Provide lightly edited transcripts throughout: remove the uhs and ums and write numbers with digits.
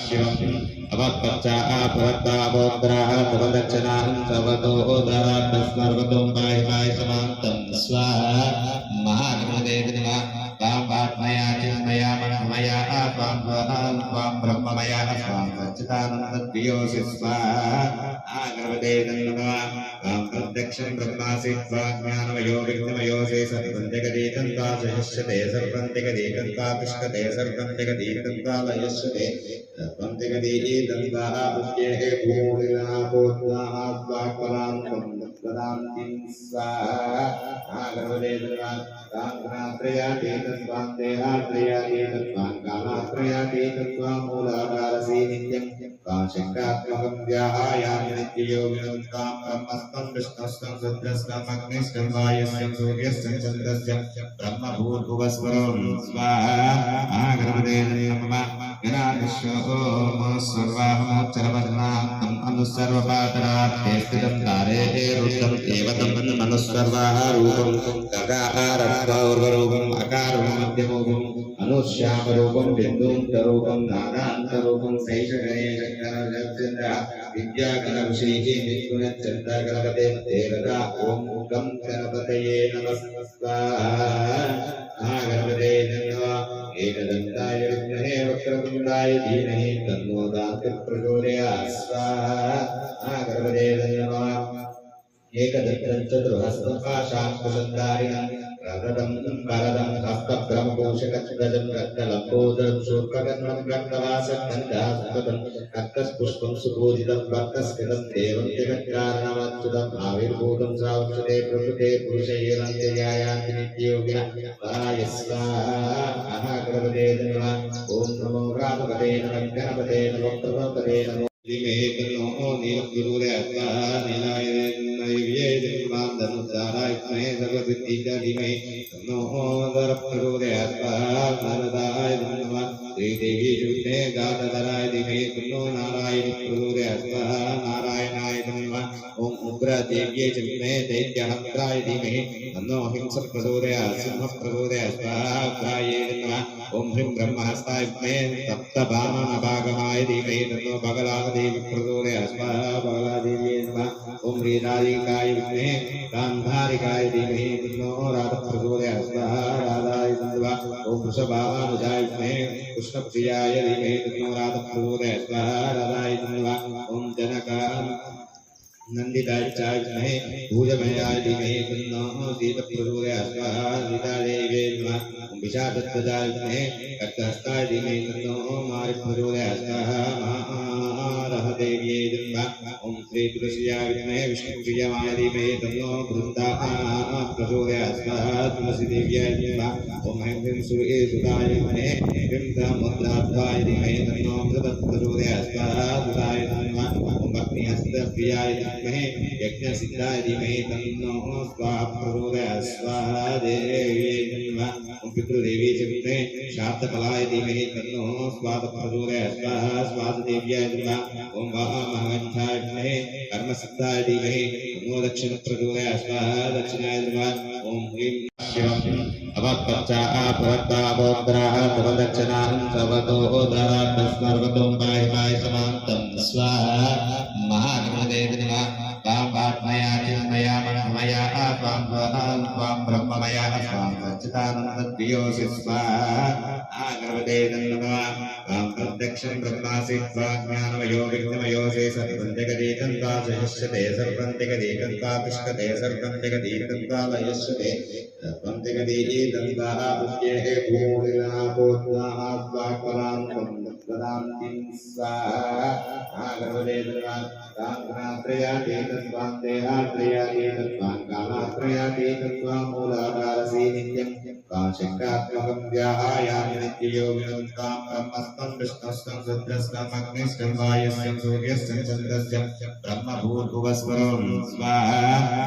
शिवम् अवत्पच्चा भवत्तावोग्राः भवदक्षणां सवतोदात्मस्मर्वतो पाहि पाहि समान्तं स्वाहा महागणदेवनमः त्वां पात्मया चिन्मया मनमया त्वां त्वां ब्रह्ममया त्वां सच्चिदानन्दप्रियोऽसि स्वाहा महागणदेवनमः त्वां प्रत्यक्षं ब्रह्मासि त्वां ज्ञानमयो विघ्नमयोऽसि सर्वं जगदीकं त्वा सहिष्यते सर्वं जगदीकं त्वा तिष्ठते सर्वं जगदीकं त्वा लयस्यते सर्वं जगदीकं त्वा बुद्धेः भूरिणा भूत्वाः स्वाक्परान्तं तत्पदान्तिं स्वाहा महागणदेवनमः कांग्रात्रयातीतत्वां देहात्रयातीतत्वां कामात्रयातीतत्वां मूलाधारसि नित्यं त्वां शङ्कात्मकं व्याहायामि नित्ययोगिनं त्वां ब्रह्मस्तं विष्णुस्तं रुद्रस्तं अग्निस्तं वायुस्तं सूर्यस्तं चन्द्रस्य ब्रह्मभूर्भुवस्वरं स्वाहा महागणदेवनमः गणाधिशो सर्वाहमोच्चरवदनान्तम् अनुसर्वपातरार्थे स्थितं तारे रुद्धम् एव तं मनुस्सर्वारूपं गगारत्वरूपम् अकारं मध्यमरूपम् अनुश्यामरूपं बिन्दुन्तरूपं नानान्तरूपं सैषगणेशकरचन्द्र विद्यागणविषीः निर्गुणचन्द्रगणपते देवता ॐ गं गणपतये नमः स्वाहा गणपते नमः एकदन्ताय विद्महे वक्रतुण्डाय धीमहि तन्नो दन्ति प्रचोदयात् स्वाहा गणपते नमः एकदन्तं चतुर्हस्तं पाशाङ्कुशधारिणं रथदं वरदं हस्तब्रह्मकोशकगजं रक्तलम्बोदरं शूर्पकर्णं रक्तवासगन्धास्पदं रक्तपुष्पं सुपूजितं भक्तस्कृतं देवं जगत्कारणमच्युतम् आविर्भूतं साक्षते प्रकृते पुरुषैरन्त्ययायान्ति नित्ययोगिनः पराय स्वाहा गणपते नमः ॐ नमो रामपते नमः गणपते नमो प्रभवते नमो दिमेहि तन्नो नीलगुरुरेऽस्वा नीलाय नैवेद्यं धनुर्धाराय विद्महे सर्वसिद्धिदाय धीमहि तन्नो दरप्रचोदयात् नारदाय नमः श्रीदेवी विद्महे गाढधराय धीमहि तन्नो नारायण प्रचोदयात् नारायणाय नमः ॐ उग्रदेव्यै च विद्महे दैत्यहन्त्राय धीमहि तन्नो हिंस प्रचोदयात् सिंह प्रचोदयात् उग्रायै नमः ॐ ह्रीं ब्रह्महस्ताय विद्महे सप्तभामानभागमाय धीमहि तन्नो बगलादेवी प्रचोदयात् बगलादेव्यै नमः ॐ ह्रीराधिकाय विद्महे गान्धारिकाय धीमहि तन्नो राधा प्रचोदयात् राधाय नमः ॐ वृषभानुजाय विद्महे कृष्णप्रियाय धीमहि तन्नो राधा प्रचोदयात् राधाय नमः ॐ जनकाय नंदिताय विद्महे भूजमयाय धीमहि तन्नो सीतप्रचोदयात् सीतादेव्यै नमः ॐ विशाखध्वजाय विद्महे खड्गहस्ताय धीमहि तन्नो मारुतप्रचोदयात् महारहदेव्यै नमः ॐ श्रीतुलस्याय विद्महे विष्णुप्रियाय धीमहि तन्नो बृन्दा प्रचोदयात् तुलसीदेव्याय नमः ॐ ऐं ह्रीं सुरेसुताय विद्महे ह्रीं समुद्राध्वाय धीमहि तन्नो प्रचोदयात् सुताय नमः ॐ भक्तिहस्तप्रियाय विद्महे यज्ञसिद्धाय धीमहि तन्नो स्वाहा प्रचोदयात् स्वाहा देव्यै नमः ॐ पितृदेवी च विद्महे शान्तकलाय धीमहि तन्नो स्वाहा प्रचोदयात् स्वाहा स्वाहादेव्याय नमः ॐ महामहंसाय विद्महे कर्मसिद्धाय धीमहि तन्नो दक्षिणप्रचोदयात् स्वाहा दक्षिणाय नमः ॐ ह्रीं शिवम् अवत्पच्चा भवत्तावोग्राः भवदक्षणां सवतोदात्मस्मर्वतो पाहि पाहि समान्तं स्वाहा महागणदेवनमः त्वां पात्मया चिन्मया मनमया त्वां ब्रह्ममया त्वां सच्चिदानन्दप्रियोऽसि स्वाहा महागणदेवनमः त्वां प्रत्यक्षं ब्रह्मासि त्वा ज्ञानमयो विघ्नमयोऽसि सर्वं जगदीकं त्वा सहिष्यते सर्वं जगदीकं त्वा तिष्ठते सर्वं जगदीकं त्वा लयस्यते सर्वं जगदीकं त्वा बुद्धेः भूरिणा भूत्वाः स्वाक्परान्तं तत्पदान्तिं स्वाहा महागणदेवनमः कांग्रात्रयातीतत्वां देहात्रयातीतत्वां कामात्रयातीतत्वां मूलाधारसि नित्यं त्वां शङ्कात्मकं व्याहायामि नित्ययोगिनं त्वां ब्रह्मस्तं विष्णुस्तं रुद्रस्तं अग्निस्तं वायुस्तं सूर्यस्तं चन्द्रस्य ब्रह्मभूर्भुवस्वरं स्वाहा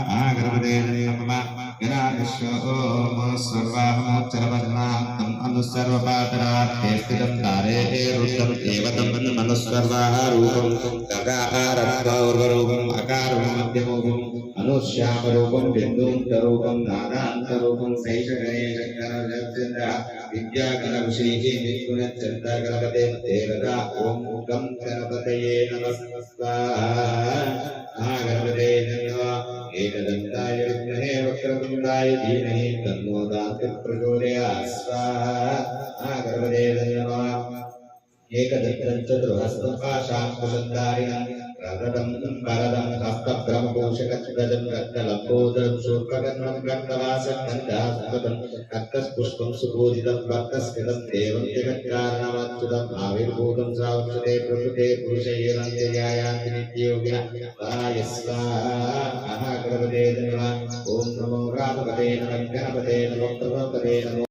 महागणपते नमः गणाधिशोम सर्वाहमोच्चरवर्णान्तम् अनुसर्वपातरार्थे स्थितं तारे रुद्धम् एव तं मनुस्सर्वारूपं गगारत्वौर्वरूपम् अकारं मध्यमरूपम् अनुश्यामरूपं बिन्दून्तरूपं नानान्तरूपं सैषगणेशकरजचन्द्र विद्यागणविषयः निर्गुणचन्द्रगणपते देवता ॐ गं गणपतये नमः स्वाहा गणपते नमः एकदन्ताय विद्महे वक्रतुण्डाय धीमहि तन्नो दन्तिः प्रचोदयात् स्वाहा गणपते नमः एकदन्तं चतुर्हस्तं पाशाङ्कुशधारिणं रदं वरदं हस्तभ्रमभूषकच्छुरजं रत्नलम्बोदरं शूर्पकर्णं रक्तवासं गन्धास्पदं रक्तपुष्पं सुपूजितं भक्तस्कृतं देवं जगत्कारणमच्युतम् आविर्भूतं साक्षते प्रकृते पुरुषैरन्त्ययायान्ति नित्ययोगिनः वाय स्वाहा गणपते नमः ॐ नमो रामपते नमः गणपते नमः प्रभवपते नमः